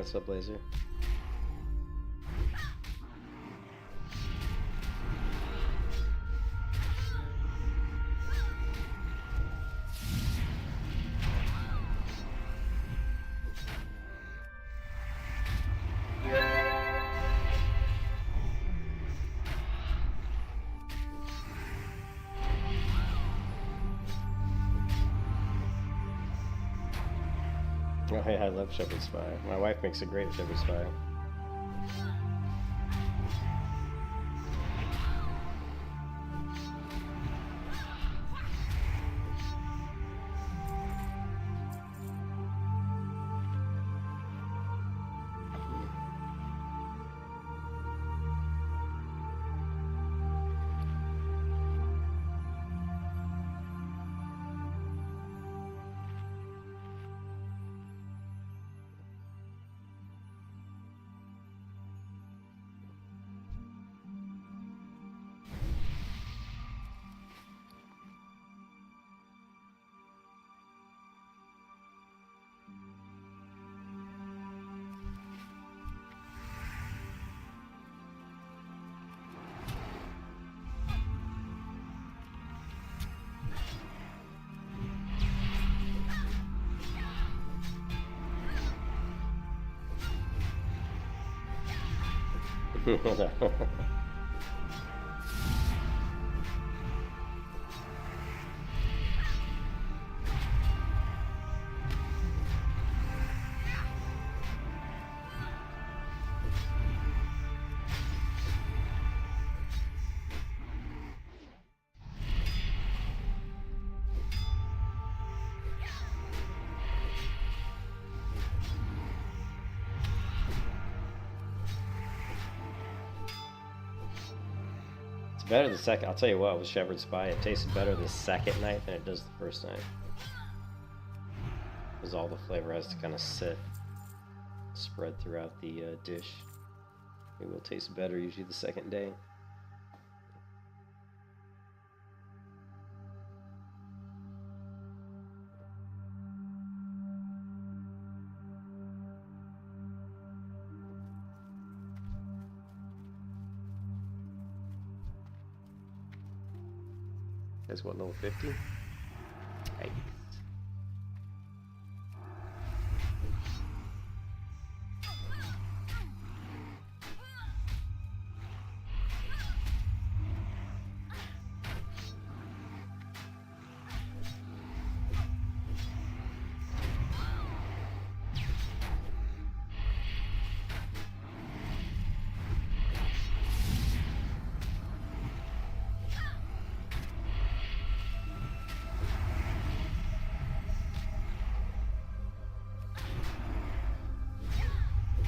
What's up, Blazer? Oh yeah, I love shepherd's pie. My wife makes a great shepherd's pie. It's better the second. I'll tell you what, with shepherd's pie, it tastes better the second night than it does the first night. Because all the flavor has to kind of sit, spread throughout the dish. It will taste better usually the second day. Guys, what, level 50? Yikes.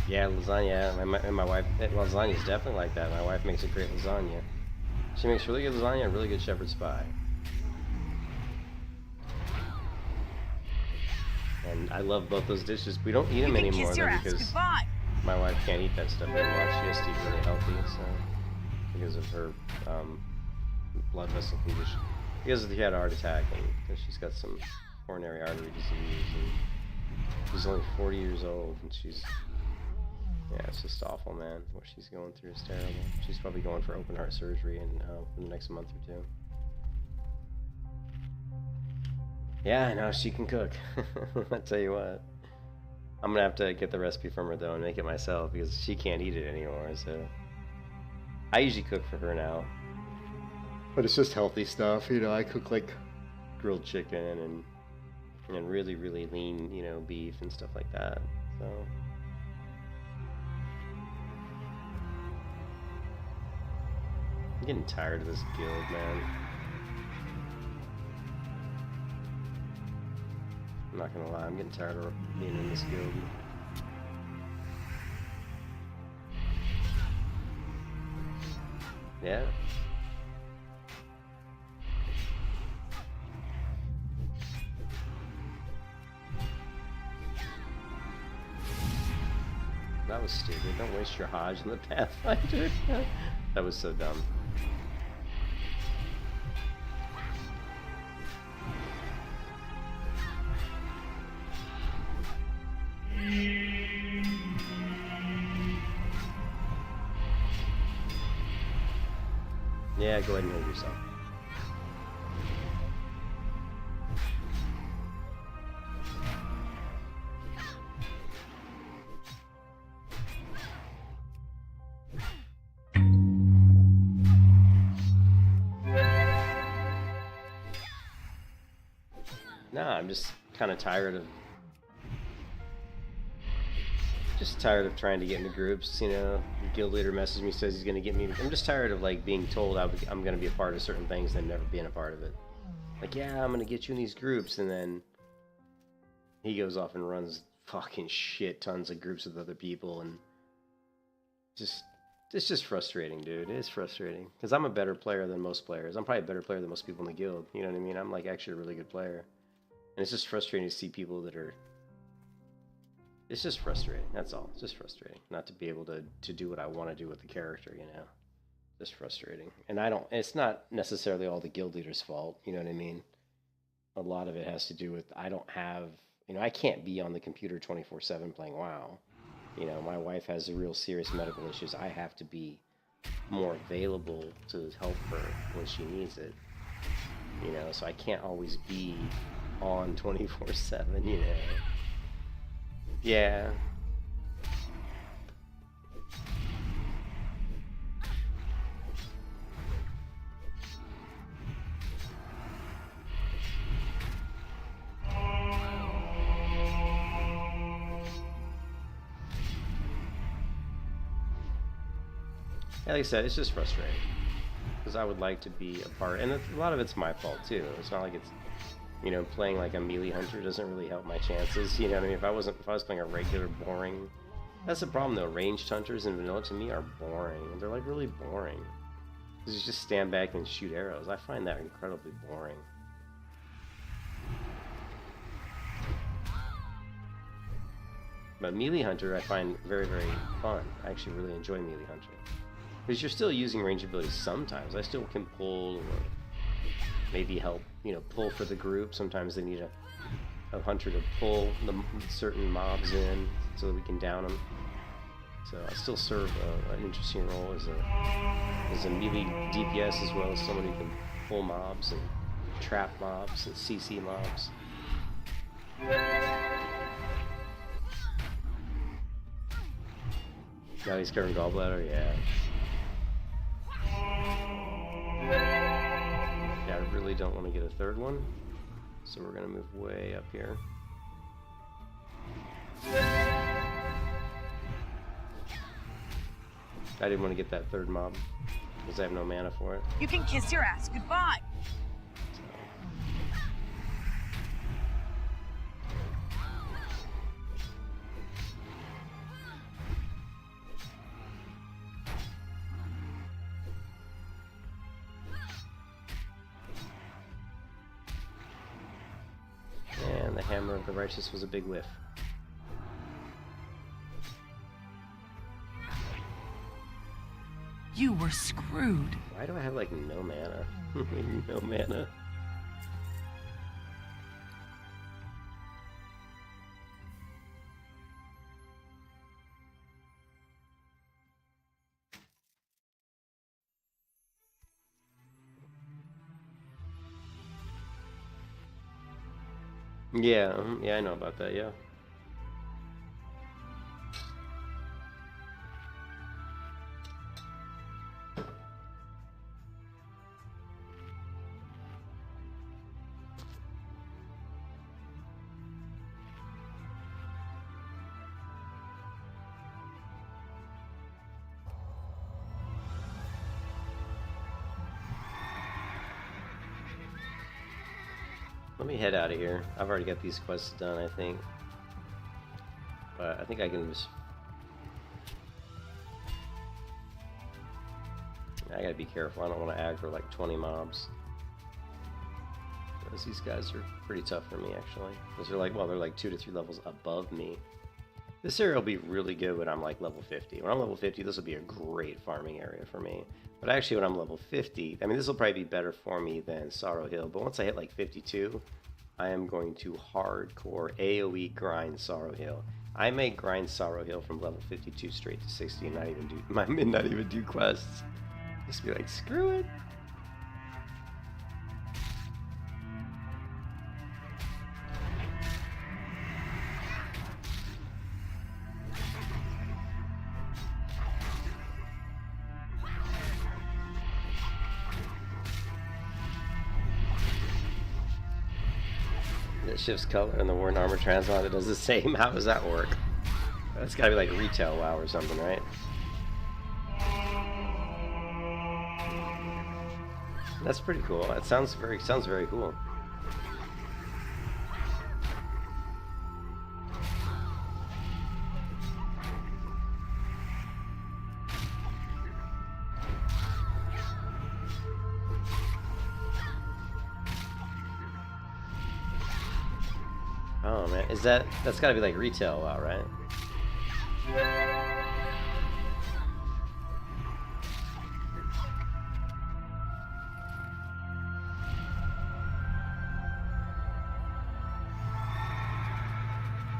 Yeah, lasagna. And my wife, lasagna is definitely like that. My wife makes a great lasagna. She makes really good lasagna and really good shepherd's pie. And I love both those dishes. We don't eat them anymore though, because my wife can't eat that stuff anymore. She has to eat really healthy, so because of her blood vessel condition. Because she had a heart attack and because she's got some coronary artery disease. And she's only 40 years old, and she's. Yeah, it's just awful, man. What she's going through is terrible. She's probably going for open heart surgery in the next month or two. Yeah, I know, she can cook. I tell you what. I'm gonna have to get the recipe from her though and make it myself because she can't eat it anymore, so. I usually cook for her now. But it's just healthy stuff, you know, I cook like grilled chicken and really, really lean, you know, beef and stuff like that, so. I'm getting tired of this guild, man. I'm not gonna lie, I'm getting tired of being in this guild. Yeah. That was stupid. Don't waste your Hodge in the Pathfinder. That was so dumb. Yeah, go ahead and heal yourself. Nah, I'm just kind of tired of trying to get into groups. You know, the guild leader messaged me, says he's gonna get me. I'm just tired of like being told I'm gonna be a part of certain things and never being a part of it. Like, yeah, I'm gonna get you in these groups, and then he goes off and runs fucking shit tons of groups with other people, and it's just frustrating, dude. It's frustrating because I'm a better player than most players. I'm probably a better player than most people in the guild. You know what I mean? I'm like actually a really good player. And it's just frustrating to see people that are... It's just frustrating, that's all. It's just frustrating not to be able to do what I want to do with the character, you know? Just frustrating. And it's not necessarily all the guild leader's fault, you know what I mean? A lot of it has to do with, I don't have... You know, I can't be on the computer 24/7 playing WoW. You know, my wife has real serious medical issues. I have to be more available to help her when she needs it. You know, so I can't always be on 24/7, you know. Yeah. Like I said, it's just frustrating because I would like to be a part, and a lot of it's my fault too. It's not like it's, you know, playing like a melee hunter doesn't really help my chances. You know what I mean? If I was playing a regular boring, that's the problem though. Ranged hunters in vanilla to me are boring. They're like really boring. Because you just stand back and shoot arrows. I find that incredibly boring. But melee hunter I find very, very fun. I actually really enjoy melee hunter. Because you're still using range abilities sometimes. I still can pull or maybe help, you know, pull for the group. Sometimes they need a hunter to pull certain mobs in so that we can down them. So I still serve an interesting role as a melee DPS as well as someone who can pull mobs and trap mobs and CC mobs. Now he's covering gallbladder, yeah. Yeah, I really don't want to get a third one, so we're gonna move way up here. I didn't want to get that third mob because I have no mana for it. You can kiss your ass goodbye. And the hammer of the righteous was a big whiff. You were screwed. Why do I have like no mana? No mana. Yeah, I know about that, yeah. Let me head out of here. I've already got these quests done, I think. But I think I can just... I gotta be careful. I don't want to aggro like 20 mobs. Because these guys are pretty tough for me, actually. Because they're like, well, they're like 2 to 3 levels above me. This area will be really good when I'm like level 50. When I'm level 50, this will be a great farming area for me. But actually, when I'm level 50, I mean, this will probably be better for me than Sorrow Hill. But once I hit like 52, I am going to hardcore AoE grind Sorrow Hill. I may grind Sorrow Hill from level 52 straight to 60 and not even do quests. Just be like, screw it. It shifts color and the worn armor translot, it does the same. How does that work? That's gotta be like retail WoW or something, right? That's pretty cool. That sounds very cool. Oh man, that's gotta be like retail WoW, right?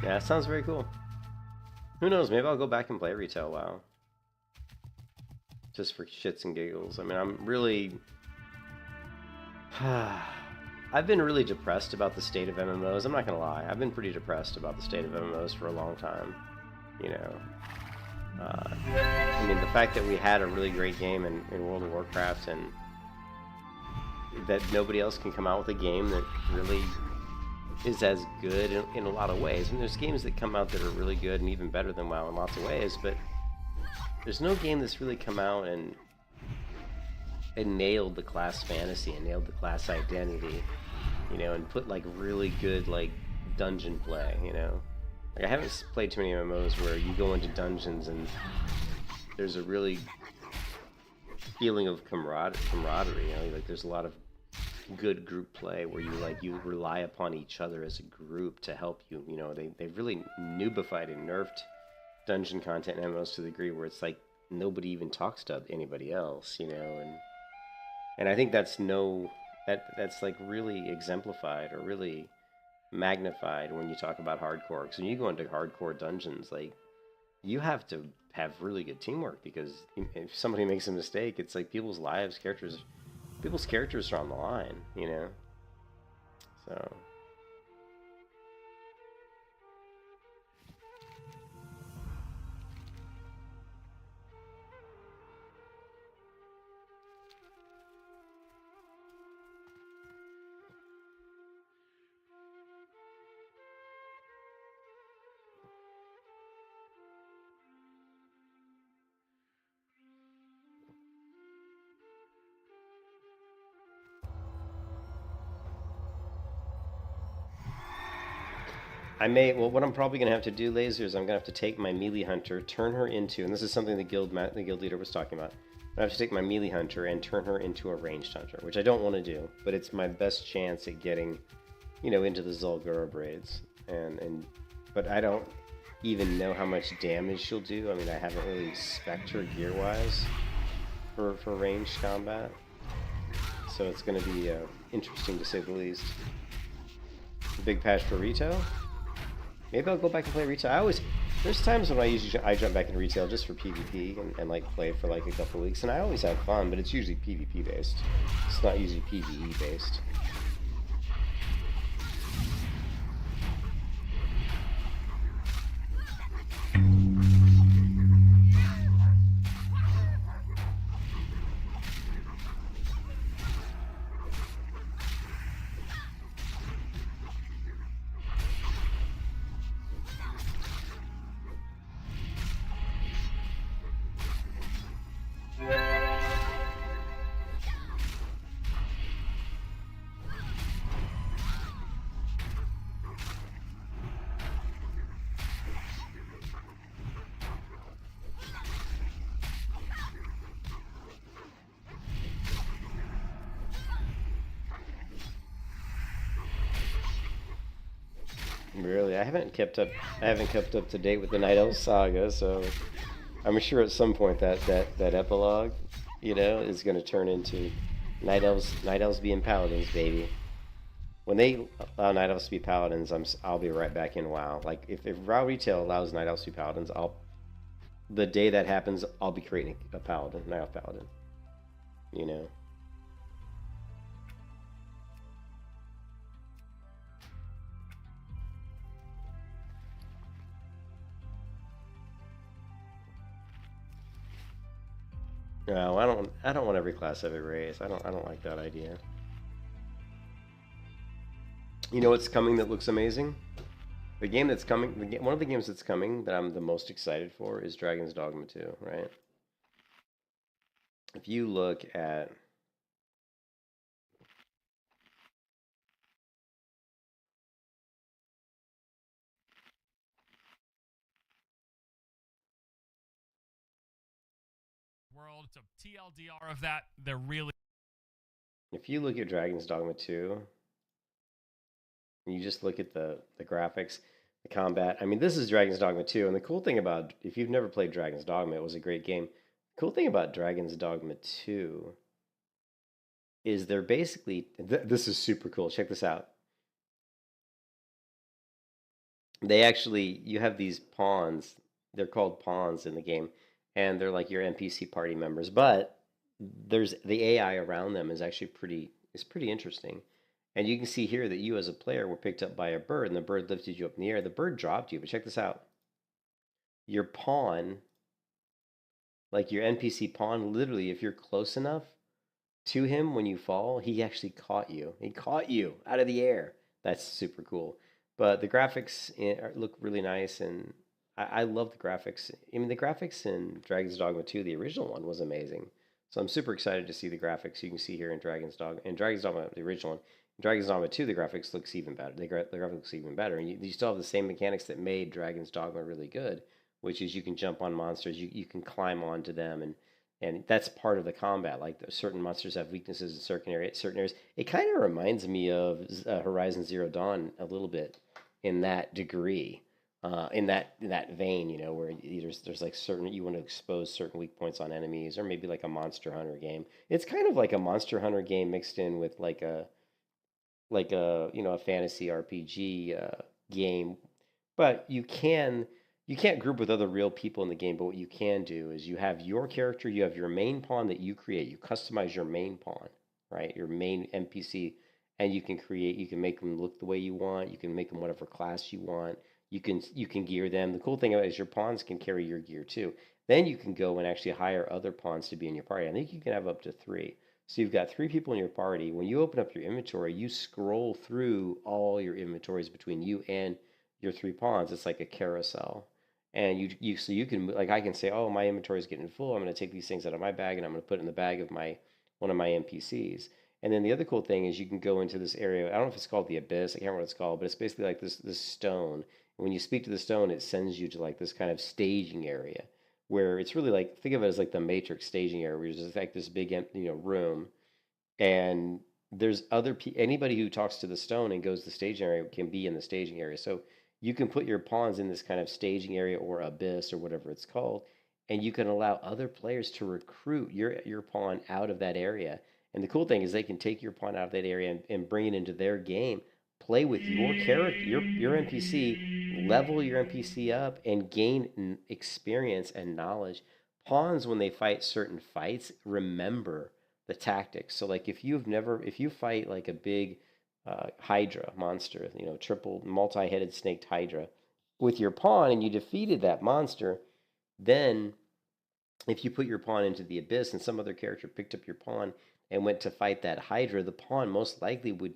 Yeah, it sounds very cool. Who knows, maybe I'll go back and play retail WoW. Just for shits and giggles. I mean, I'm really... I've been really depressed about the state of MMOs. I'm not gonna lie. I've been pretty depressed about the state of MMOs for a long time. You know. I mean, the fact that we had a really great game in World of Warcraft and that nobody else can come out with a game that really is as good in a lot of ways. And there's games that come out that are really good and even better than WoW in lots of ways, but there's no game that's really come out and nailed the class fantasy and nailed the class identity, you know, and put like really good like dungeon play, you know. Like I haven't played too many MMOs where you go into dungeons and there's a really feeling of camaraderie, you know, like there's a lot of good group play where you rely upon each other as a group to help you. You know, they've really noobified and nerfed dungeon content in MMOs to the degree where it's like nobody even talks to anybody else, you know, and I think that's like really exemplified or really magnified when you talk about hardcore. Because when you go into hardcore dungeons, like you have to have really good teamwork, because if somebody makes a mistake, it's like people's characters are on the line, you know. So what I'm probably going to have to do, Laser, is I'm going to have to take my melee hunter, turn her into, and this is something the guild leader was talking about, I have to take my melee hunter and turn her into a ranged hunter, which I don't want to do, but it's my best chance at getting, you know, into the Zul'Gurub raids, but I don't even know how much damage she'll do. I mean, I haven't really spec'd her gear-wise for ranged combat, so it's going to be interesting to say the least. Big patch for retail? Maybe I'll go back and play retail. There's times when I jump back into retail just for PvP and like play for like a couple weeks, and I always have fun, but it's usually PvP based. It's not usually PvE based. Really, I haven't kept up to date with the Night Elf saga, so I'm sure at some point that epilogue, you know, is going to turn into Night Elves being paladins, baby. When they allow Night Elves to be paladins, I'll be right back in WoW. Like if WoW retail allows Night Elves to be paladins, the day that happens, I'll be creating a paladin, Night Elf paladin. You know. No, I don't want every class every race. I don't like that idea. You know what's coming that looks amazing? The game that's coming, one of the games that's coming that I'm the most excited for is Dragon's Dogma 2, right? If you look at world, it's a TLDR of that. They're really. If you look at Dragon's Dogma 2, and you just look at the graphics, the combat. I mean, this is Dragon's Dogma 2, and the cool thing about, if you've never played Dragon's Dogma, it was a great game. The cool thing about Dragon's Dogma 2 is they're basically, this is super cool. Check this out. They actually, you have these pawns. They're called pawns in the game, and they're like your NPC party members. But there's the AI around them is actually pretty interesting. And you can see here that you as a player were picked up by a bird, and the bird lifted you up in the air. The bird dropped you, but check this out. Your pawn, like your NPC pawn, literally, if you're close enough to him when you fall, he actually caught you. He caught you out of the air. That's super cool. But the graphics look really nice, and I love the graphics. I mean, the graphics in Dragon's Dogma 2, the original one, was amazing. So I'm super excited to see the graphics you can see here in Dragon's Dogma, the original one. In Dragon's Dogma 2, the graphics looks even better. The graphics looks even better, and you still have the same mechanics that made Dragon's Dogma really good, which is you can jump on monsters, you can climb onto them, and that's part of the combat. Like certain monsters have weaknesses in certain areas. It kind of reminds me of Horizon Zero Dawn a little bit in that degree, in that vein, you know, where there's like certain, you want to expose certain weak points on enemies, or maybe like a Monster Hunter game. It's kind of like a Monster Hunter game mixed in with like a a fantasy RPG game, but you can't group with other real people in the game. But what you can do is you have your character, you have your main pawn that you create. You customize your main pawn, right? Your main NPC, and you can make them look the way you want. You can make them whatever class you want. You can gear them. The cool thing about it is your pawns can carry your gear too. Then you can go and actually hire other pawns to be in your party. I think you can have up to 3. So you've got 3 people in your party. When you open up your inventory, you scroll through all your inventories between you and your 3 pawns. It's like a carousel. And so you can, like, I can say, oh, my inventory is getting full. I'm going to take these things out of my bag and I'm going to put it in the bag of one of my NPCs. And then the other cool thing is you can go into this area. I don't know if it's called the Abyss. I can't remember what it's called, but it's basically like this stone. And when you speak to the stone, it sends you to like this kind of staging area where it's really like, think of it as like the Matrix staging area, where there's like this big room, and there's anybody who talks to the stone and goes to the staging area can be in the staging area. So you can put your pawns in this kind of staging area or abyss or whatever it's called, and you can allow other players to recruit your pawn out of that area. And the cool thing is they can take your pawn out of that area and bring it into their game, play with your character, your NPC, level your NPC up, and gain experience and knowledge. Pawns, when they fight certain fights, remember the tactics. So like if you fight like a big Hydra monster, triple multi-headed snaked Hydra with your pawn, and you defeated that monster, then if you put your pawn into the abyss and some other character picked up your pawn and went to fight that Hydra, the pawn most likely would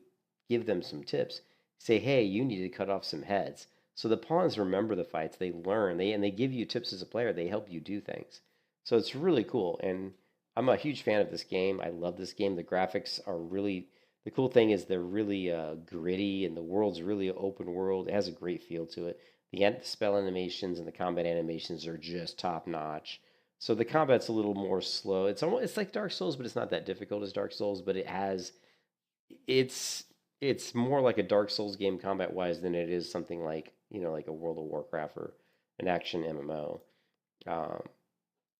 give them some tips. Say, hey, you need to cut off some heads. So the pawns remember the fights, they learn, they give you tips as a player, they help you do things. So it's really cool, and I'm a huge fan of this game. I love this game. The graphics are really, the cool thing is they're really gritty, and the world's really an open world. It has a great feel to it. The spell animations and the combat animations are just top notch. So the combat's a little more slow. It's like Dark Souls, but it's not that difficult as Dark Souls. But it's it's more like a Dark Souls game combat wise than it is something like like a World of Warcraft or an action MMO. Um,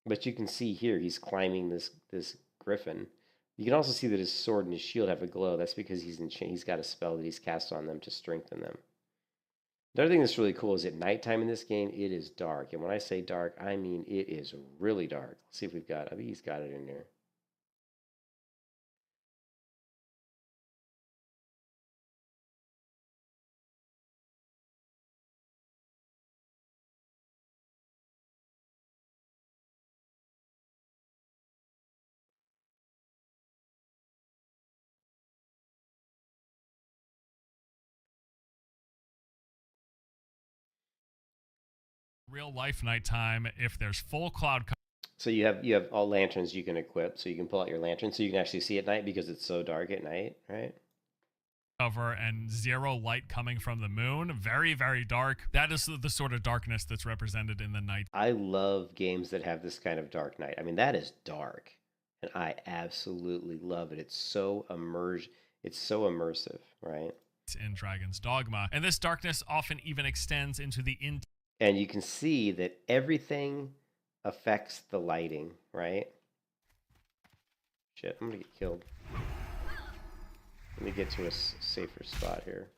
but you can see here he's climbing this griffin. You can also see that his sword and his shield have a glow. That's because he's got a spell that he's cast on them to strengthen them. The other thing that's really cool is at nighttime in this game, it is dark. And when I say dark, I mean it is really dark. Let's see if we've got, I think he's got it in there. Real life nighttime, if there's full cloud So you have all lanterns you can equip, so you can pull out your lantern so you can actually see at night because it's so dark at night, right? cover and zero light coming from the moon, very, very dark. That is the sort of darkness that's represented in the night. I love games that have this kind of dark night. I mean, that is dark, and I absolutely love it. It's so immersive, right? In Dragon's Dogma, and this darkness often even extends into the and you can see that everything affects the lighting, right? Shit, I'm gonna get killed. Let me get to a safer spot here.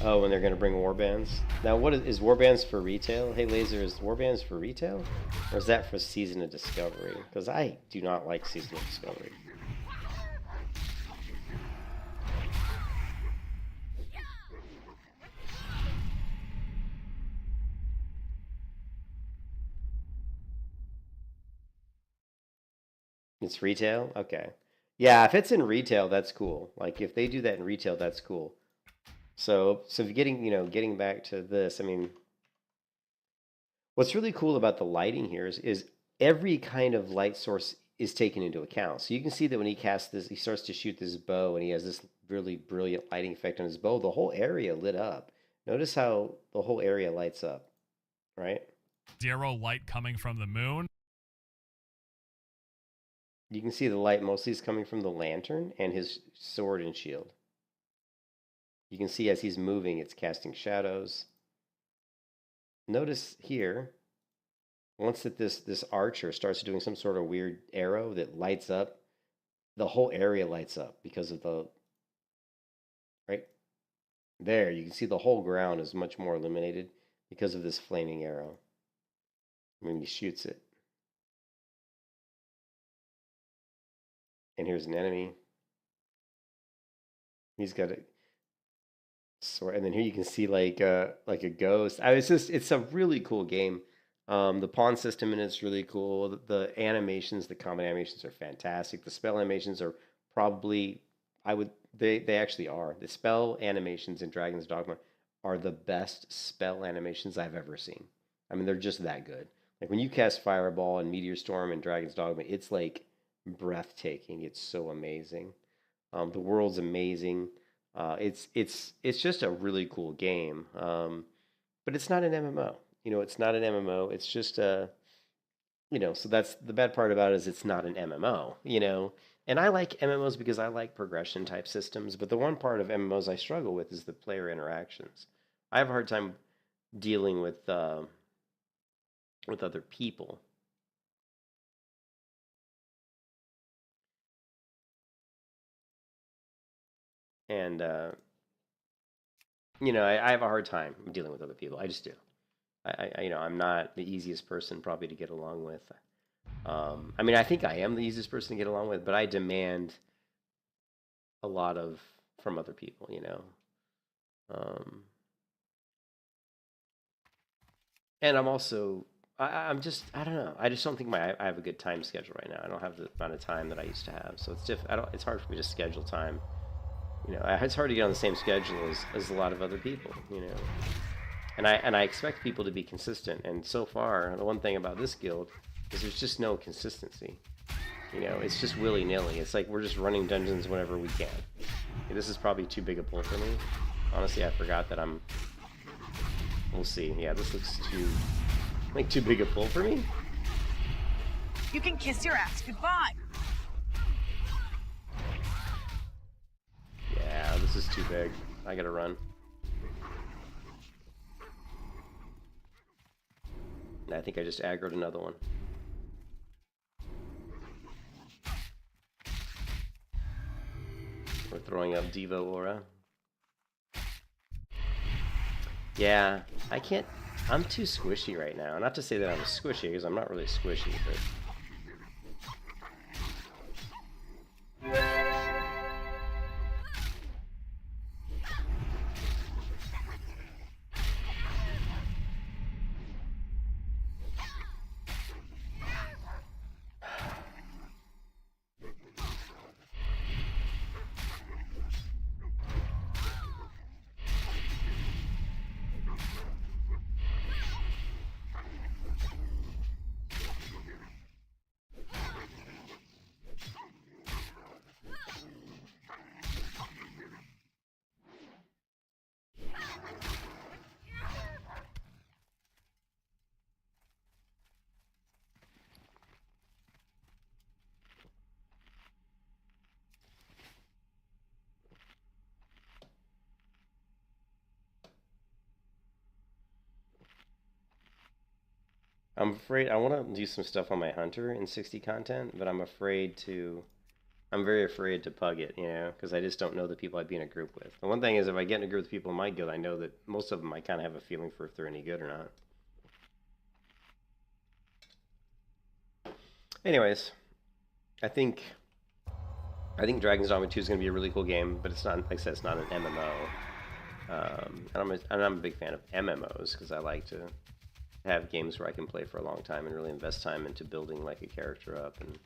Oh, and they're going to bring warbands. Now, what is warbands for retail? Hey, Laser, is warbands for retail? Or is that for Season of Discovery? Because I do not like Season of Discovery. It's retail? Okay. Yeah, if it's in retail, that's cool. Like, if they do that in retail, that's cool. So getting back to this, I mean, what's really cool about the lighting here is every kind of light source is taken into account. So you can see that when he casts this, he starts to shoot this bow, and he has this really brilliant lighting effect on his bow. The whole area lit up. Notice how the whole area lights up, right? Zero light coming from the moon. You can see the light mostly is coming from the lantern and his sword and shield. You can see as he's moving, it's casting shadows. Notice here, once that this archer starts doing some sort of weird arrow that lights up, the whole area lights up because of the, right there, you can see the whole ground is much more illuminated because of this flaming arrow when he shoots it. And here's an enemy. He's got a sword, and then here you can see like a ghost. It's a really cool game. The pawn system in it's really cool. The animations, the combat animations are fantastic. The spell animations are probably, they actually are. The spell animations in Dragon's Dogma are the best spell animations I've ever seen. I mean, they're just that good. Like when you cast Fireball and Meteor Storm in Dragon's Dogma, it's like breathtaking. It's so amazing. The world's amazing. It's just a really cool game. But it's not an MMO. It's not an MMO. It's just so that's the bad part about it is it's not an MMO, And I like MMOs because I like progression type systems, but the one part of MMOs I struggle with is the player interactions. I have a hard time dealing with other people. And I have a hard time dealing with other people. I just do. I'm not the easiest person probably to get along with. I mean, I think I am the easiest person to get along with, but I demand a lot from other people, and I'm also, I don't know. I just don't think I have a good time schedule right now. I don't have the amount of time that I used to have, so it's hard for me to schedule time. It's hard to get on the same schedule as a lot of other people, And I expect people to be consistent, and so far, the one thing about this guild is there's just no consistency. It's just willy-nilly. It's like we're just running dungeons whenever we can. This is probably too big a pull for me. Honestly, I forgot that we'll see. Yeah, this looks too big a pull for me. You can kiss your ass goodbye. Yeah, this is too big. I gotta run. I think I just aggroed another one. We're throwing up Devo Aura. Yeah, I can't. I'm too squishy right now. Not to say that I'm squishy, because I'm not really squishy, but. I'm afraid I want to do some stuff on my hunter in 60 content, but I'm very afraid to pug it, you know, because I just don't know the people I'd be in a group with. The one thing is, if I get in a group with people in my guild, I know that most of them I kind of have a feeling for if they're any good or not. Anyways, I think Dragon's Dogma 2 is going to be a really cool game, but it's not, like I said, it's not an MMO. And I'm a big fan of MMOs because I like to have games where I can play for a long time and really invest time into building like a character up. And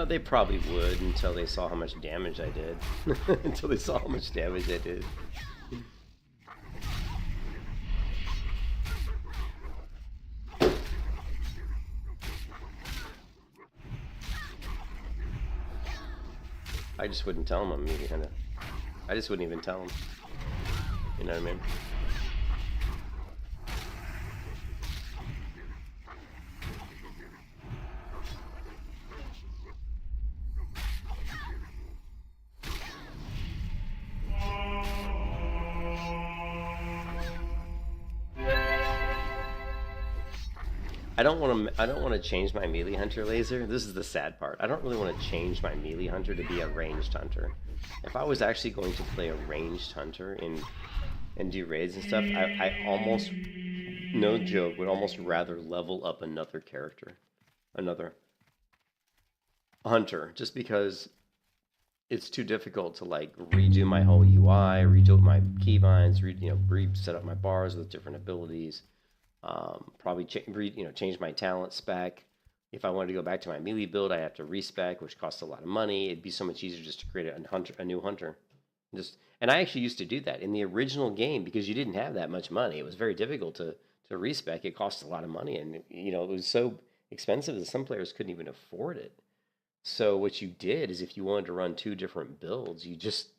they probably would until they saw how much damage I did. Until they saw how much damage I did. I just wouldn't tell them I'm melee hunter. I just wouldn't even tell them. You know what I mean? I don't want to change my melee hunter laser. This is the sad part. I don't really want to change my melee hunter to be a ranged hunter. If I was actually going to play a ranged hunter and do raids and stuff, I almost, no joke, would almost rather level up another character, another hunter, just because it's too difficult to like redo my whole UI, redo my keybinds, set up my bars with different abilities. Probably change my talent spec. If I wanted to go back to my melee build, I have to respec, which costs a lot of money. It'd be so much easier just to create a new hunter. And I actually used to do that in the original game because you didn't have that much money. It was very difficult to respec. It cost a lot of money, and it was so expensive that some players couldn't even afford it. So what you did is, if you wanted to run two different builds, you just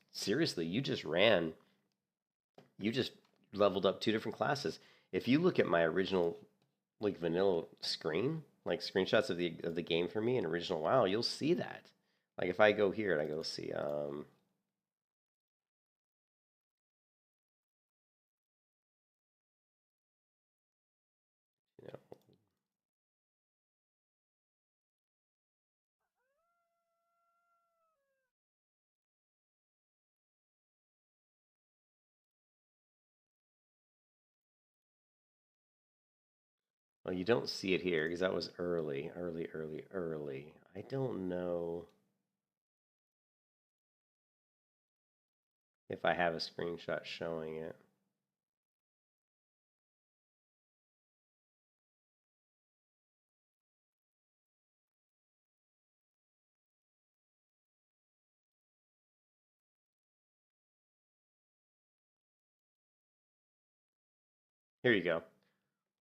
leveled up two different classes. If you look at my original like vanilla screen, like screenshots of the game for me in original WoW, you'll see that. Like if I go here and I go see well, you don't see it here because that was early. I don't know if I have a screenshot showing it. Here you go.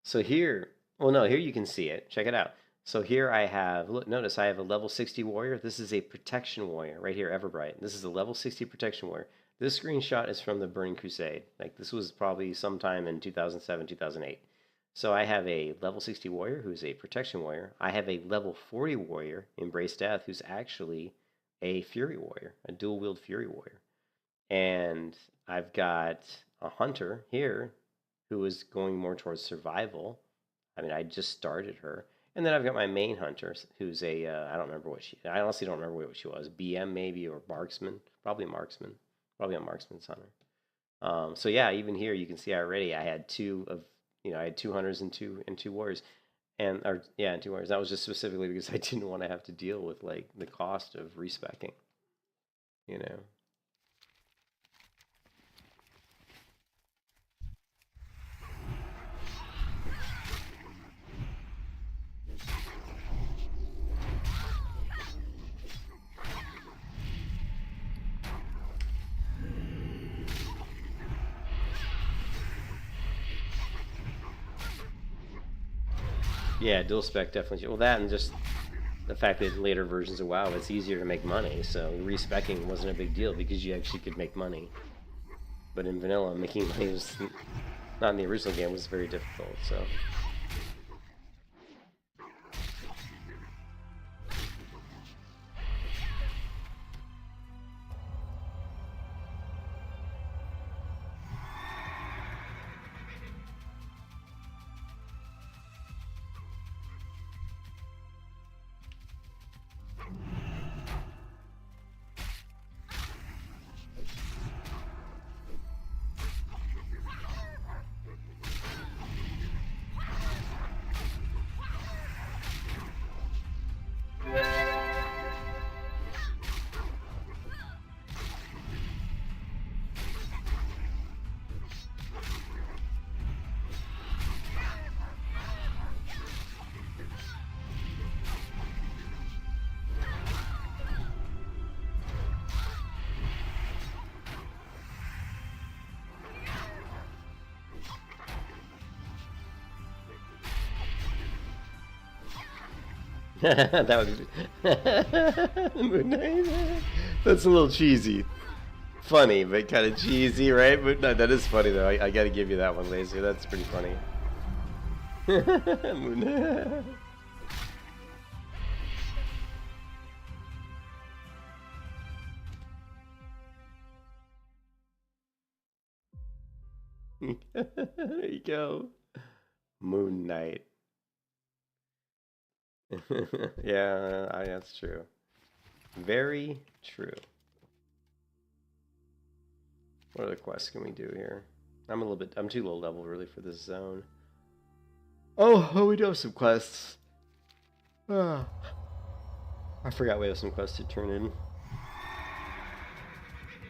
So here, well, no, here you can see it. Check it out. So here I have, look, notice I have a level 60 warrior. This is a protection warrior right here, Everbright. This is a level 60 protection warrior. This screenshot is from the Burning Crusade. Like this was probably sometime in 2007, 2008. So I have a level 60 warrior who's a protection warrior. I have a level 40 warrior, Embrace Death, who's actually a Fury warrior, a dual wield Fury warrior. And I've got a hunter here who is going more towards survival. I mean, I just started her. And then I've got my main hunter, who's a, I honestly don't remember what she was, BM maybe, or marksman, probably a marksman's hunter. So yeah, even here you can see already I had two hunters and two warriors. And two warriors. That was just specifically because I didn't want to have to deal with like the cost of respecking, you know. Yeah, dual spec definitely. Well, that and just the fact that later versions of WoW, it's easier to make money. So respecking wasn't a big deal because you actually could make money. But in vanilla, making money was not in the original game was very difficult. So. That would be Moon Knight. That's a little cheesy. Funny, but kind of cheesy, right? But no, that is funny though. I gotta give you that one, Laser. That's pretty funny. Moon Knight. There you go. Moon Knight. Yeah, that's true. Very true. What other quests can we do here? I'm too low level really for this zone. Oh, we do have some quests. I forgot we have some quests to turn in.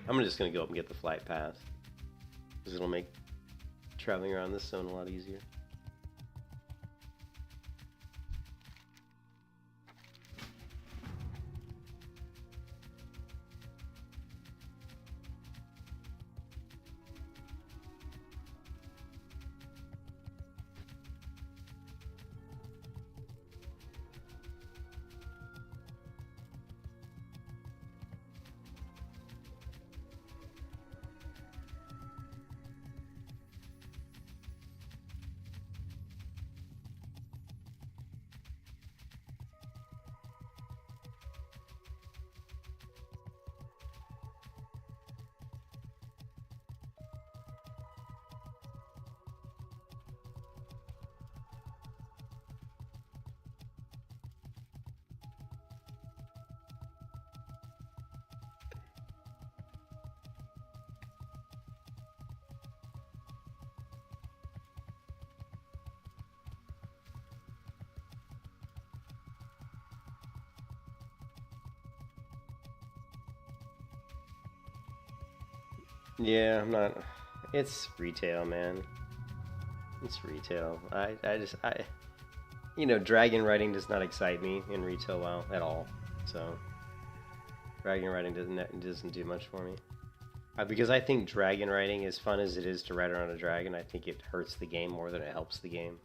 I'm just gonna go up and get the flight path, because it'll make traveling around this zone a lot easier. Yeah, I'm not. It's retail, man. It's retail. You know, dragon riding does not excite me in retail WoW at all. So, dragon riding doesn't do much for me. Because I think dragon riding, as fun as it is to ride around a dragon, I think it hurts the game more than it helps the game.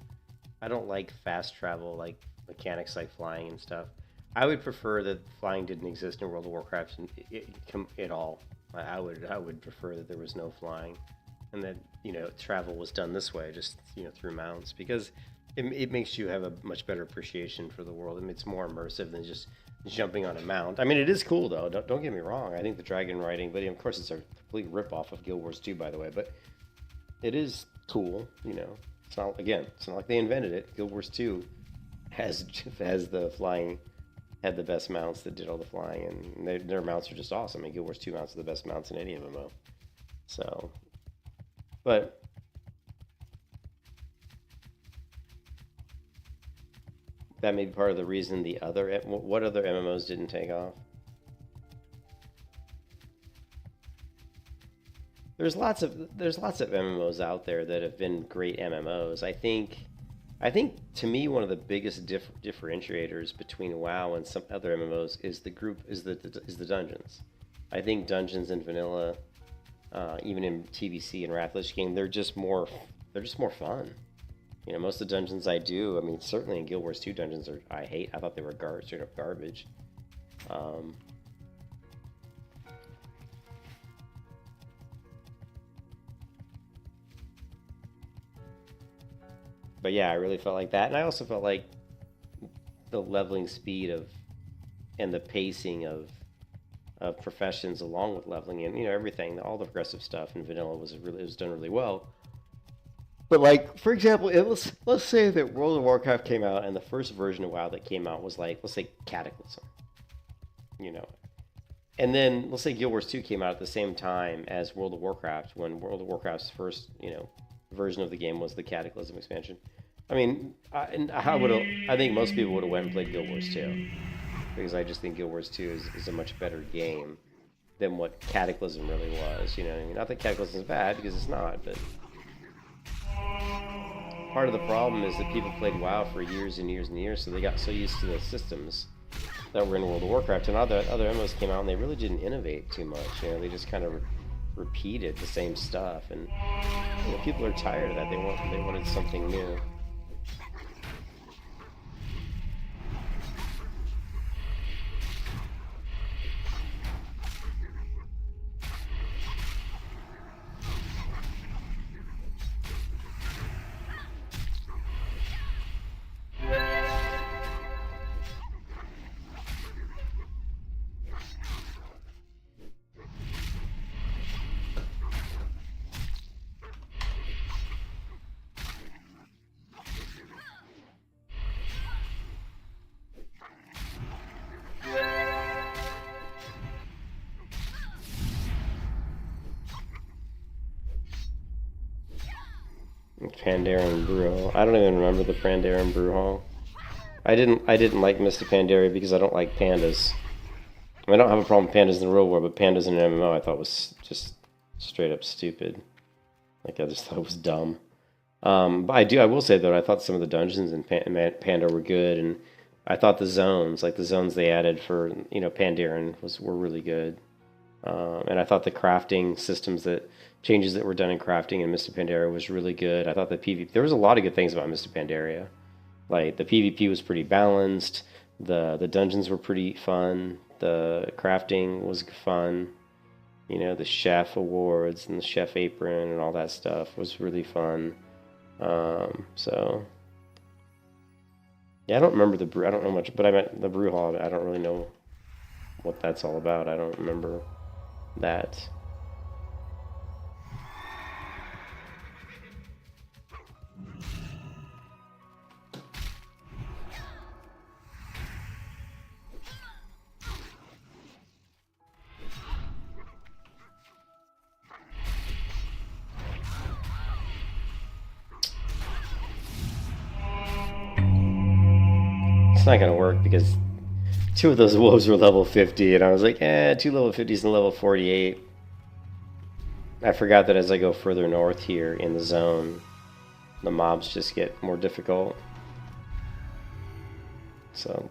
I don't like fast travel, like mechanics like flying and stuff. I would prefer that flying didn't exist in World of Warcraft at all. I would prefer that there was no flying, and that, you know, travel was done this way, just, you know, through mounts, because it makes you have a much better appreciation for the world. I mean, it's more immersive than just jumping on a mount. I mean, it is cool though. Don't get me wrong. I think the dragon riding, but of course it's a complete rip-off of Guild Wars 2, by the way. But it is cool, you know. It's not like they invented it. Guild Wars 2 has the flying. Had the best mounts that did all the flying, and their mounts are just awesome. I mean, Guild Wars 2 mounts are the best mounts in any MMO. So, but that may be part of the reason what other MMOs didn't take off. There's lots of MMOs out there that have been great MMOs. I think to me one of the biggest differentiators between WoW and some other MMOs is the dungeons. I think dungeons in vanilla, even in TBC and Wrathlish game, they're just more fun. You know, most of the dungeons I do, I mean, certainly in Guild Wars 2 dungeons I thought they were straight up garbage. But yeah, I really felt like that, and I also felt like the leveling speed and the pacing of professions along with leveling, and, you know, everything, all the progressive stuff in vanilla was done really well. But like, for example, let's say that World of Warcraft came out, and the first version of WoW that came out was like, let's say Cataclysm, you know, and then let's say Guild Wars 2 came out at the same time as World of Warcraft, when World of Warcraft's first, you know, version of the game was the Cataclysm expansion. I mean, I think most people would have went and played Guild Wars 2, because I just think Guild Wars 2 is a much better game than what Cataclysm really was. You know what I mean? Not that Cataclysm is bad, because it's not, but part of the problem is that people played WoW for years and years and years, so they got so used to the systems that were in World of Warcraft, and other MMOs came out and they really didn't innovate too much. You know, they just kind of repeated the same stuff, and, you know, people are tired of that. They wanted something new. Pandaren Brew Hall. I don't even remember the Pandaren Brew Hall. I didn't like Mystic Pandaria because I don't like pandas. I don't have a problem with pandas in the real world, but pandas in an MMO I thought was just straight up stupid. Like, I just thought it was dumb. But I will say though, I thought some of the dungeons in Panda were good, and I thought the zones, like the zones they added for, you know, Pandaren were really good. And I thought the crafting systems, changes that were done in crafting in Mystic Pandaria was really good. I thought the PvP, there was a lot of good things about Mystic Pandaria. Like, the PvP was pretty balanced, the dungeons were pretty fun, the crafting was fun, you know, the chef awards and the chef apron and all that stuff was really fun. So yeah, I don't remember the brew. I don't know much, but I meant the brew hall. I don't really know what that's all about. I don't remember that. It's not gonna work because 2 of those wolves were level 50, and I was like, 2 level 50s and level 48. I forgot that as I go further north here in the zone, the mobs just get more difficult. So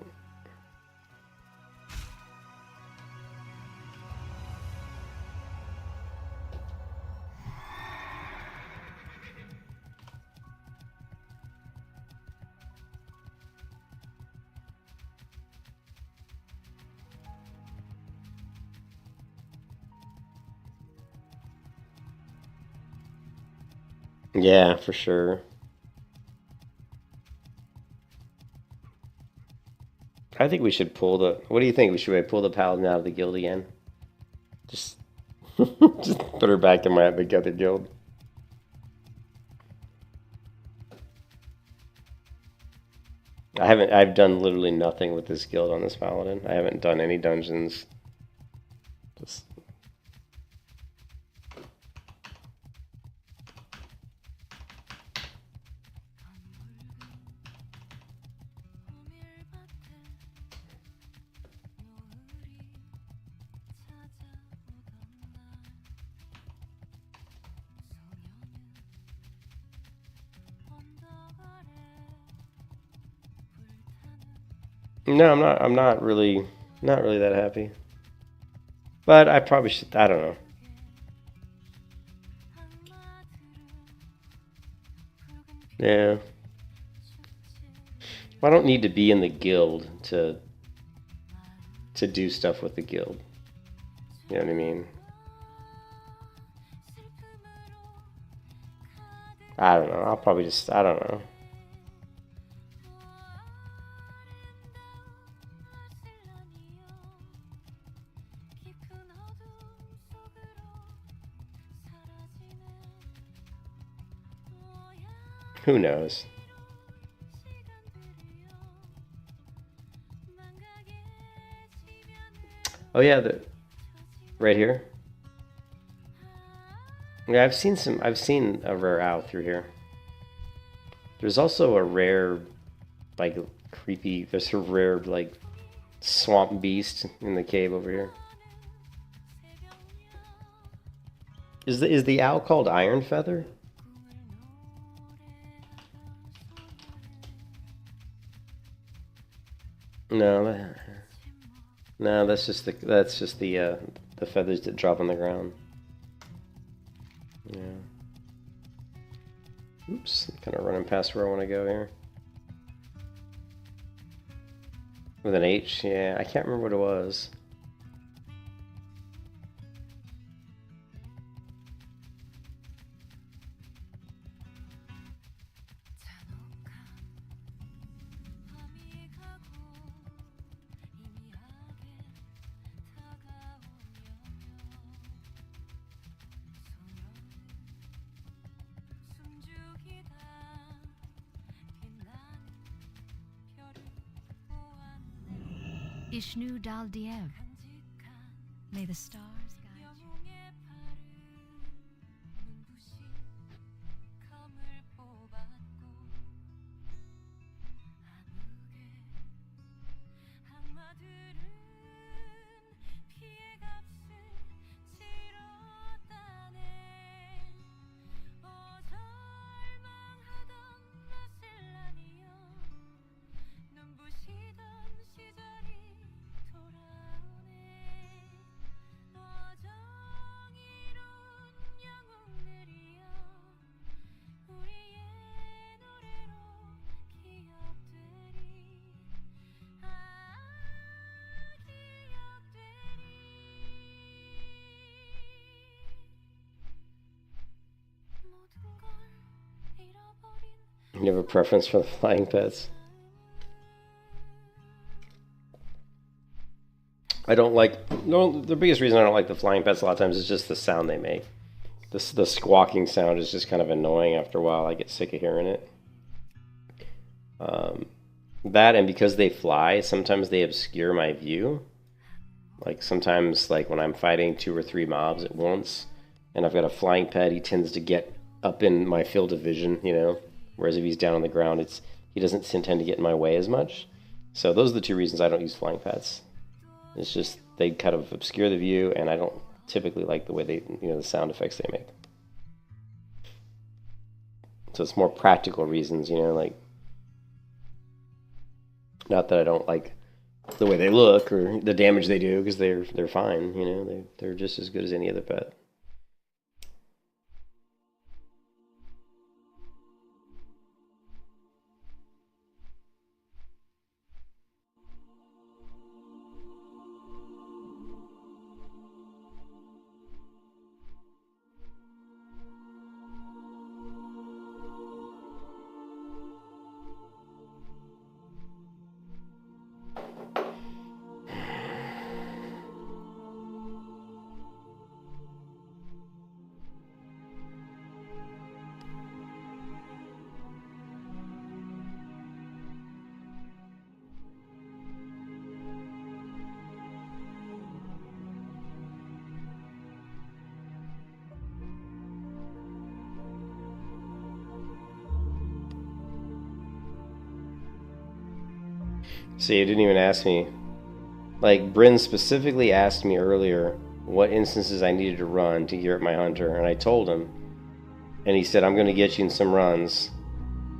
yeah, for sure. I think we should pull the... What do you think? Should we pull the Paladin out of the guild again? Just... just put her back in the other guild. I've done literally nothing with this guild on this Paladin. I haven't done any dungeons. Just... No, I'm not really that happy. But I probably should, I don't know. Yeah. I don't need to be in the guild to do stuff with the guild. You know what I mean? I don't know. I'll probably just, I don't know. Who knows? Oh yeah, right here. Yeah, I've seen a rare owl through here. There's also a rare, like, creepy, there's a rare, like, swamp beast in the cave over here. Is the owl called Iron Feather? No, that's just the feathers that drop on the ground. Yeah. Oops, I'm kind of running past where I want to go here. With an H, yeah, I can't remember what it was. Ishnu Dal Diev. May the stars guide you. You have a preference for the flying pets? I don't like... No, the biggest reason I don't like the flying pets a lot of times is just the sound they make. The squawking sound is just kind of annoying after a while. I get sick of hearing it. That, and because they fly, sometimes they obscure my view. Like sometimes, like when I'm fighting 2 or 3 mobs at once, and I've got a flying pet, he tends to get up in my field of vision, you know. Whereas if he's down on the ground, he doesn't tend to get in my way as much. So those are the 2 reasons I don't use flying pets. It's just they kind of obscure the view, and I don't typically like the way they, you know, the sound effects they make. So it's more practical reasons, you know, like not that I don't like the way they look or the damage they do, because they're fine, you know, they're just as good as any other pet. See, you didn't even ask me. Like, Bryn specifically asked me earlier what instances I needed to run to gear up my hunter, and I told him. And he said, I'm going to get you in some runs.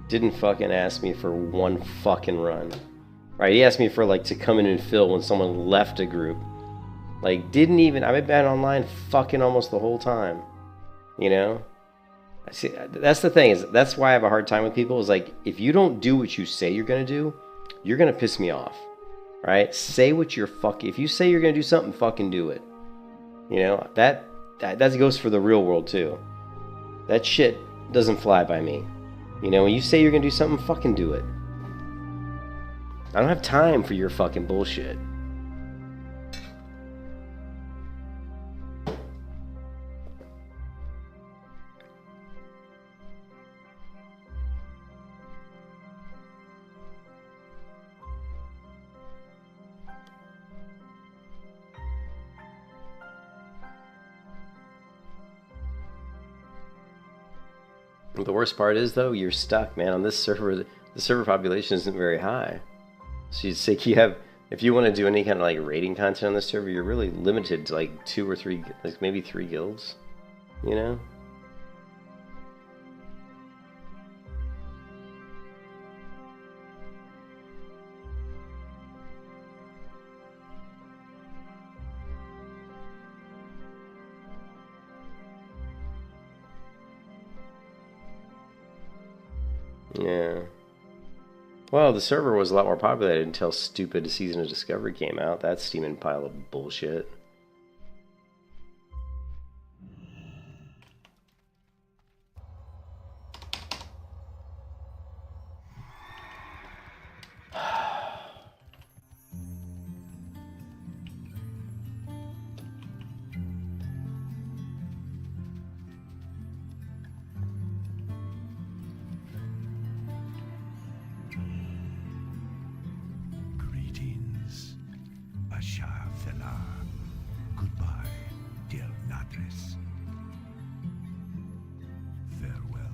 Didn't fucking ask me for one fucking run. Right, he asked me for, like, to come in and fill when someone left a group. Like, didn't even... I've been online fucking almost the whole time. You know? See, that's the thing, is that's why I have a hard time with people, is like, if you don't do what you say you're going to do, you're going to piss me off, right? Say what you're fucking... If you say you're going to do something, fucking do it. You know, that goes for the real world, too. That shit doesn't fly by me. You know, when you say you're going to do something, fucking do it. I don't have time for your fucking bullshit. The worst part is, though, you're stuck, man. On this server, the server population isn't very high. So you'd say you have, if you want to do any kind of like raiding content on this server, you're really limited to like 2 or 3, like maybe 3 guilds, you know? Yeah. Well, the server was a lot more populated until stupid Season of Discovery came out. That steaming pile of bullshit. Goodbye, dear Natris. Farewell.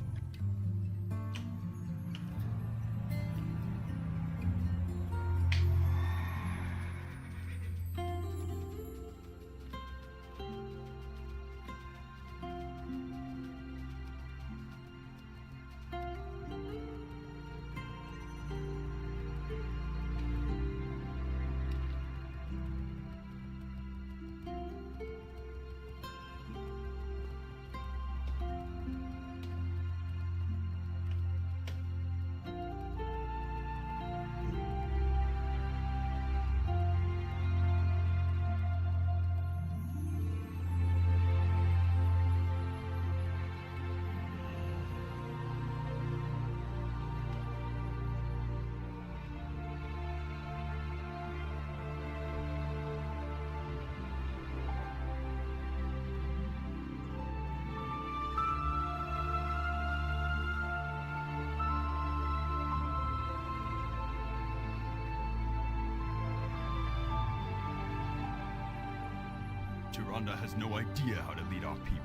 Tyrande has no idea how to lead our people.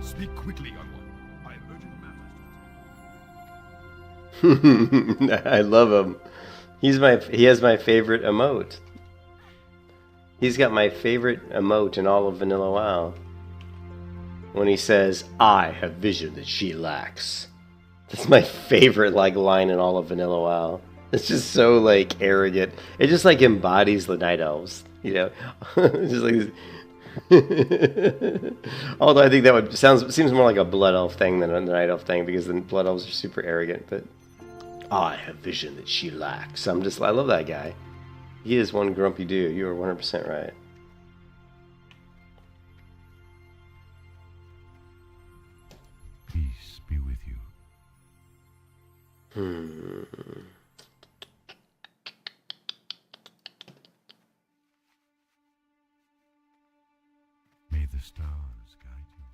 Speak quickly, young one. I have urgent matters. I love him. He has my favorite emote. He's got my favorite emote in all of Vanilla WoW. When he says, "I have vision that she lacks." That's my favorite like line in all of Vanilla WoW. It's just so like arrogant. It just like embodies the night elves, you know. It's just like although I think that would seems more like a blood elf thing than a night elf thing, because the blood elves are super arrogant. But I have vision that she lacks. I love that guy. He is one grumpy dude. You are 100% right. Peace be with you. May the stars guide you.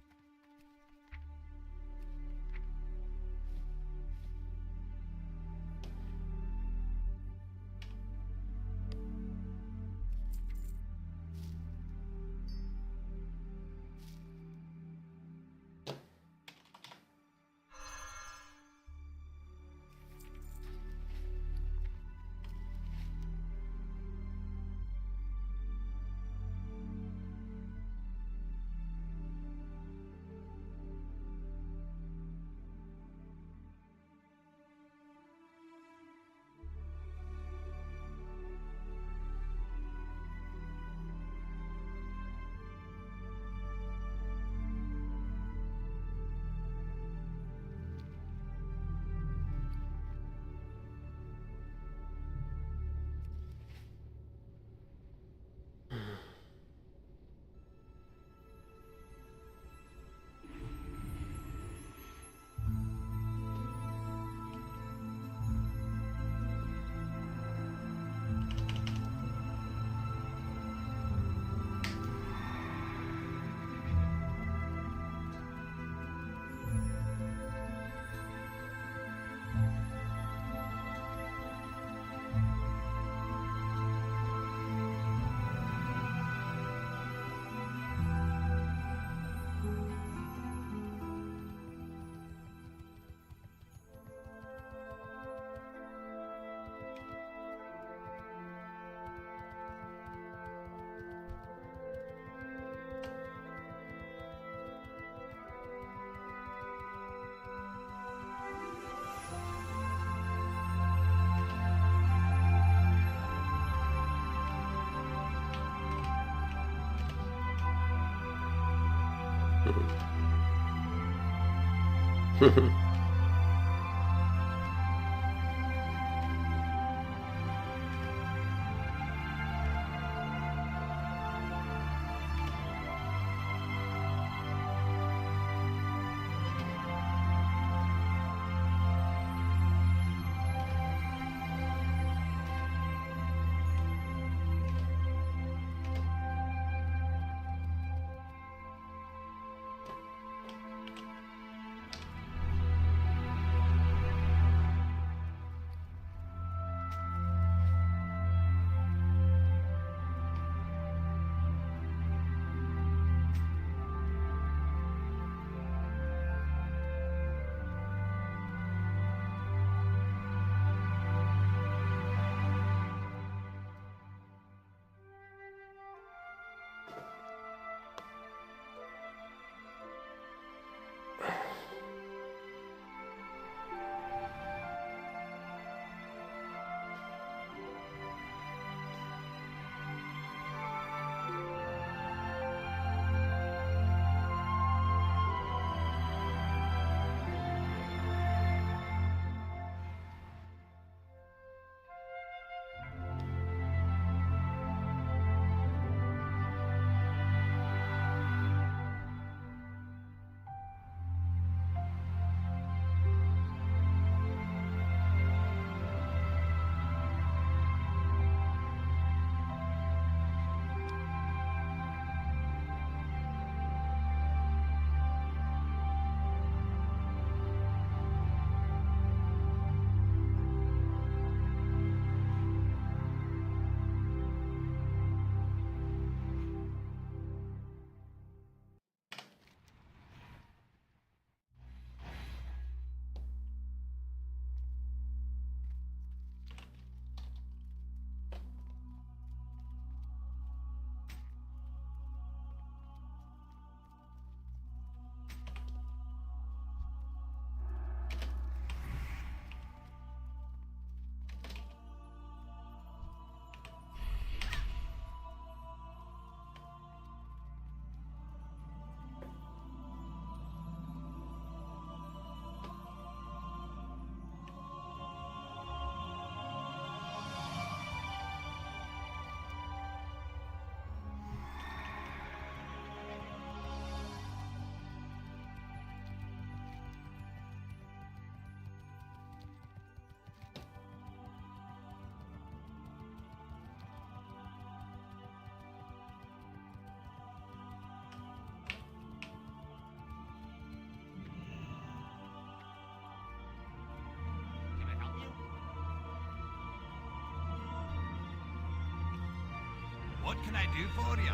What can I do for you?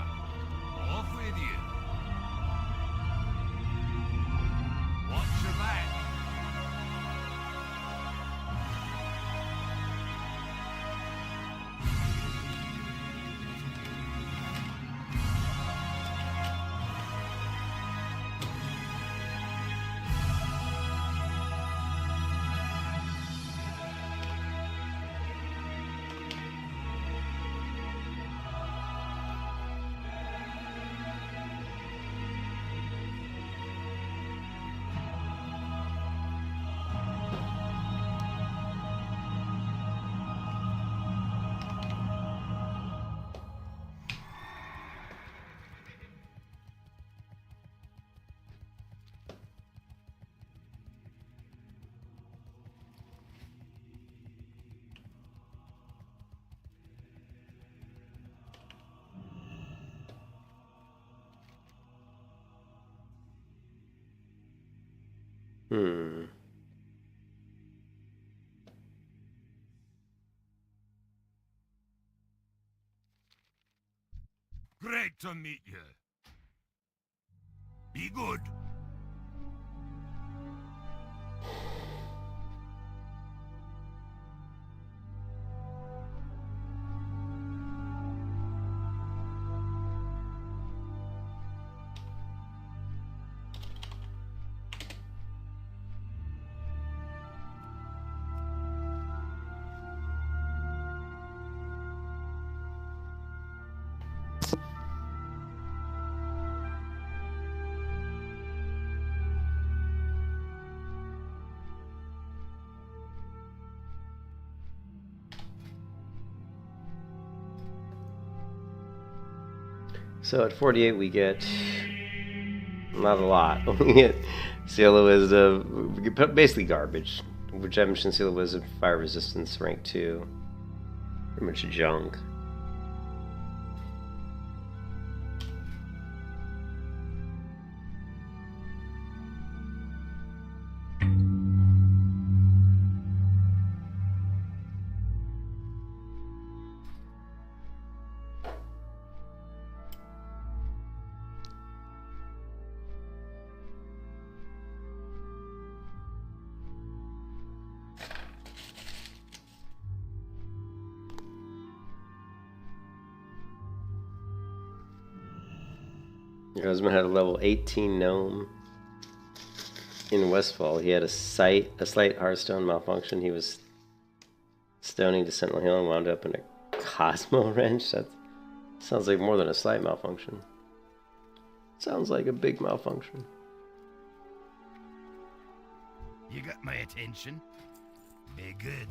Off with you. Watch your back. Great to meet you. Be good. So at 48 we get not a lot. We get Seal of Wisdom, we get basically garbage. Redemption, Seal of Wisdom, Fire Resistance, rank 2. Pretty much junk. Your husband had a level 18 gnome in Westfall. He had a slight Hearthstone malfunction. He was stoning to Sentinel Hill and wound up in a Cosmo wrench. That sounds like more than a slight malfunction. Sounds like a big malfunction. You got my attention. Be good.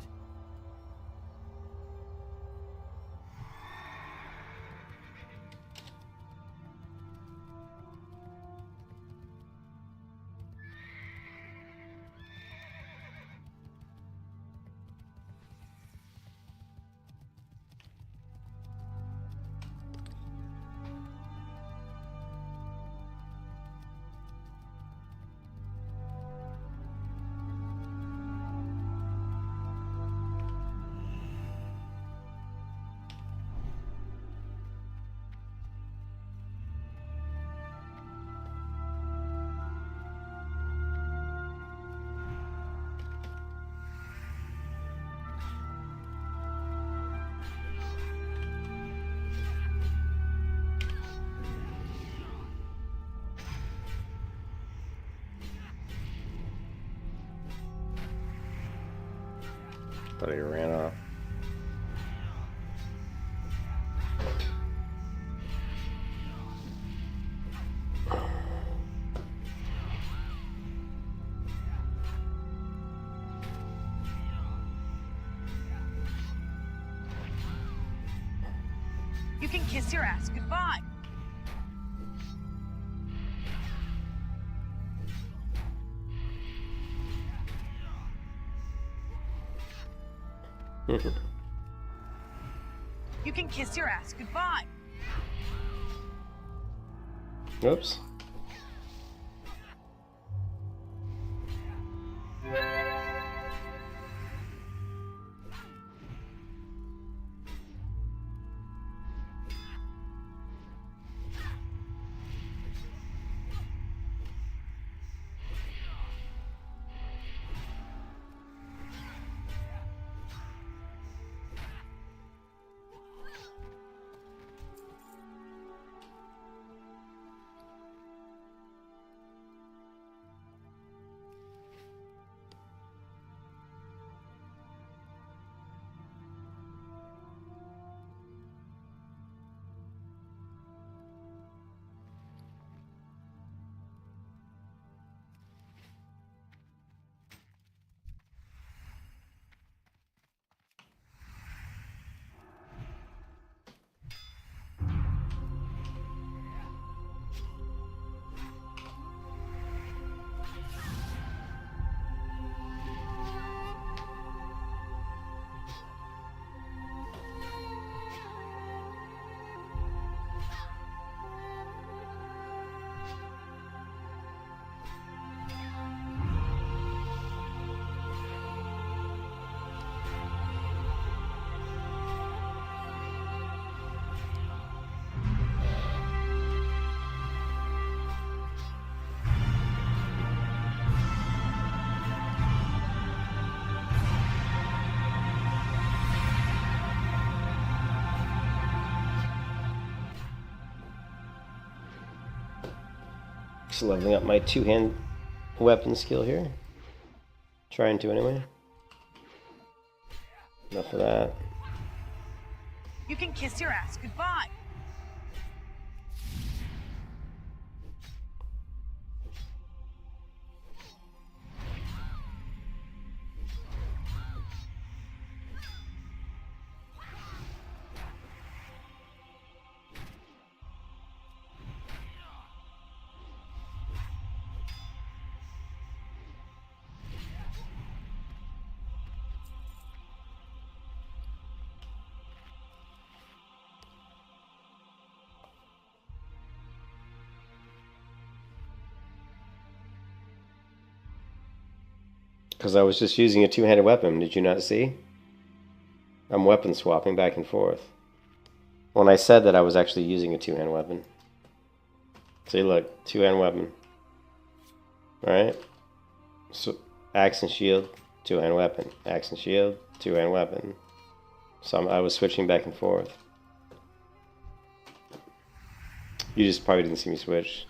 Thought he ran off. You can kiss your ass goodbye. You can kiss your ass goodbye. Oops. Just leveling up my two-hand weapon skill here. Trying to anyway. Enough of that. You can kiss your ass goodbye. Because I was just using a two-handed weapon, did you not see? I'm weapon swapping back and forth. When I said that I was actually using a two-hand weapon. See, look, two-hand weapon. Alright? So, axe and shield, two-hand weapon. Axe and shield, two-hand weapon. So I was switching back and forth. You just probably didn't see me switch.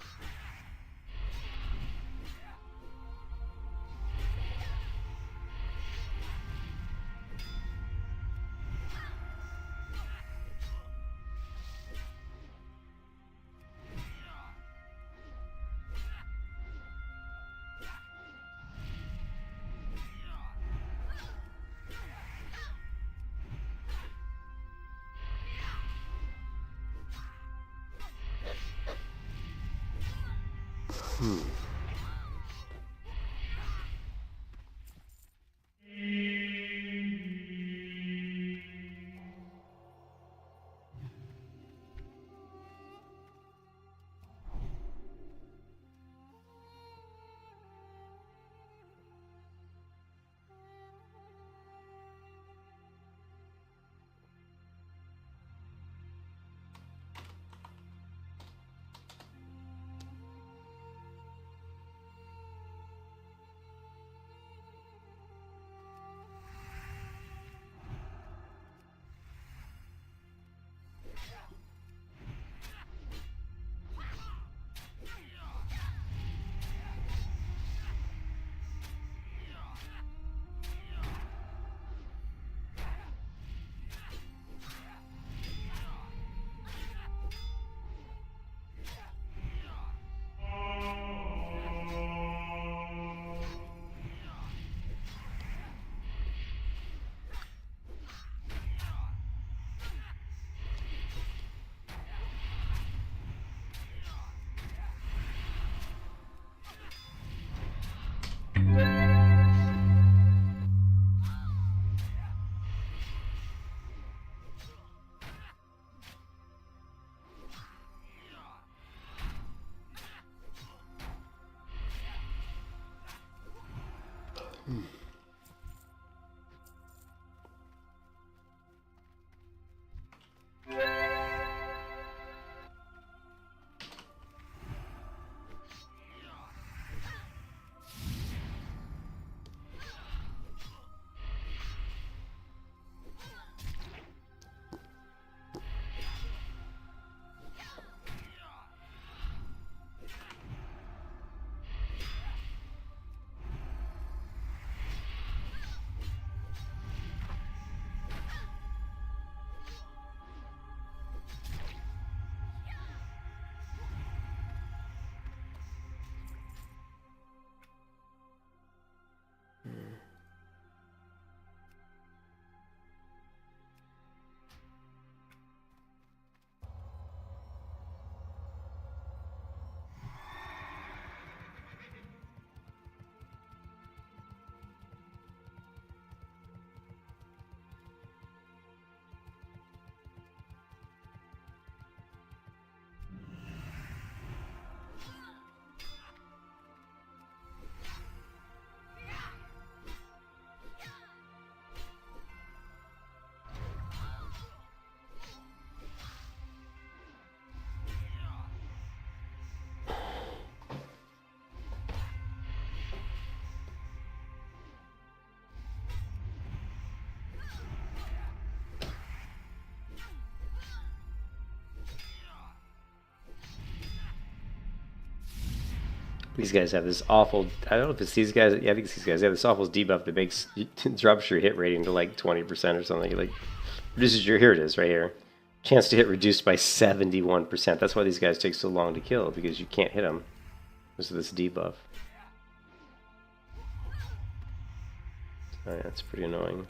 These guys have this awful, I don't know if it's these guys, yeah, I think it's these guys, they have this awful debuff that makes, drops your hit rating to like 20% or something, like, reduces your, here it is, right here. Chance to hit reduced by 71%. That's why these guys take so long to kill, because you can't hit them. Because of this debuff. Oh yeah, that's pretty annoying.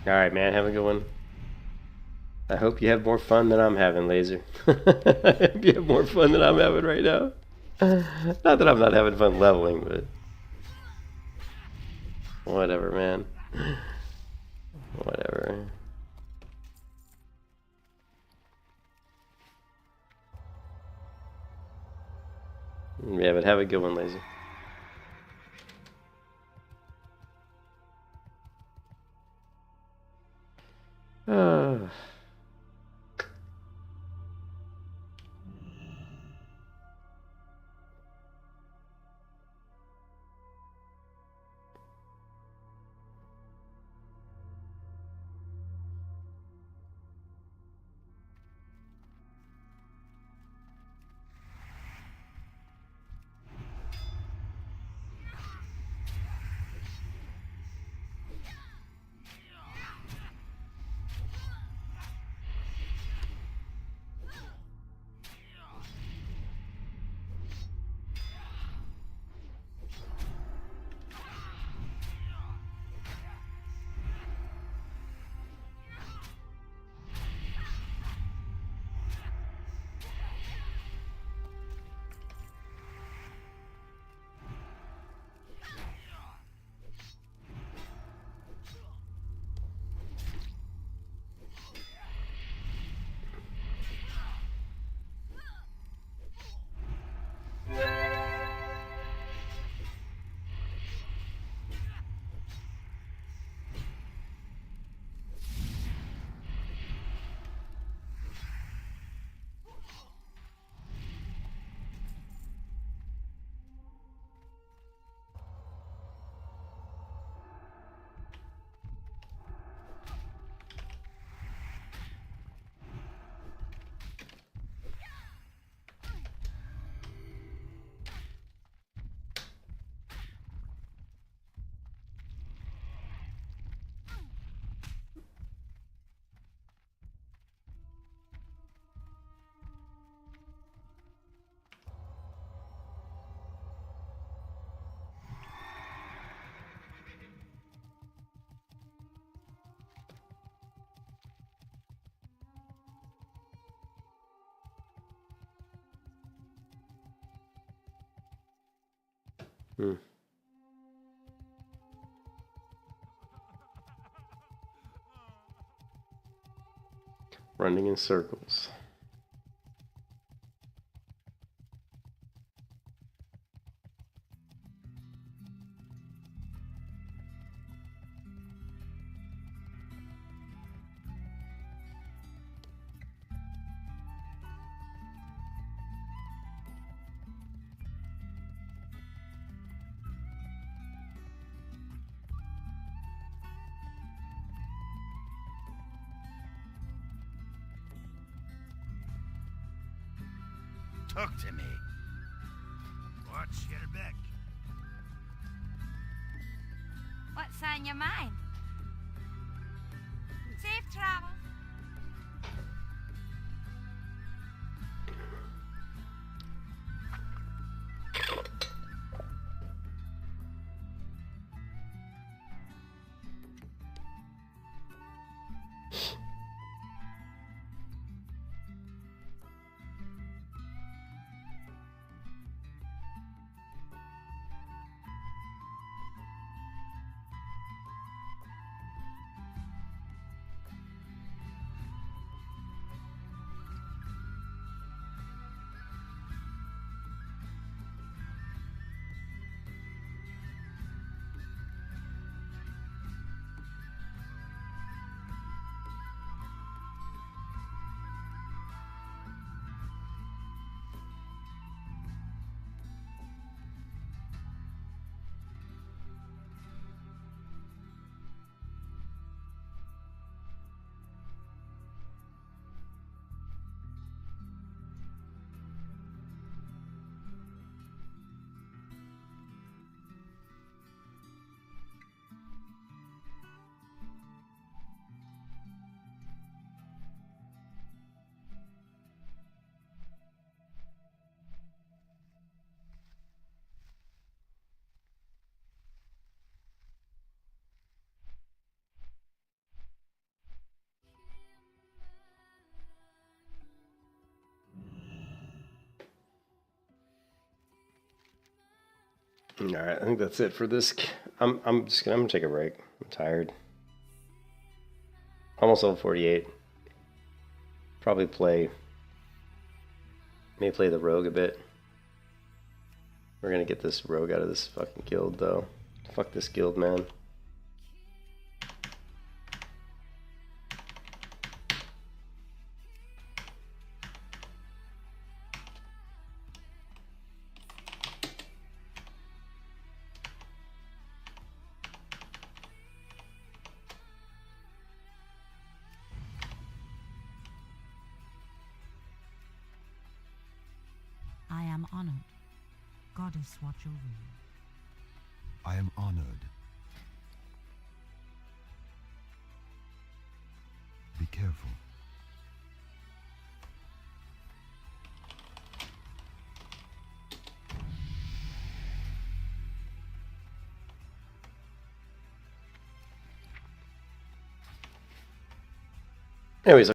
Alright, man, have a good one. I hope you have more fun than I'm having, Laser. I hope you have more fun than I'm having right now. Not that I'm not having fun leveling, but... whatever, man. Whatever. Yeah, but have a good one, Laser. Running in circles. Talk to me. Watch your back. What's on your mind? Safe travels. All right, I think that's it for this. I'm gonna take a break. I'm tired. Almost level 48. Probably may play the rogue a bit. We're gonna get this rogue out of this fucking guild though. Fuck this guild, man. I am honored. Goddess watch over you. I am honored. Be careful. Anyways,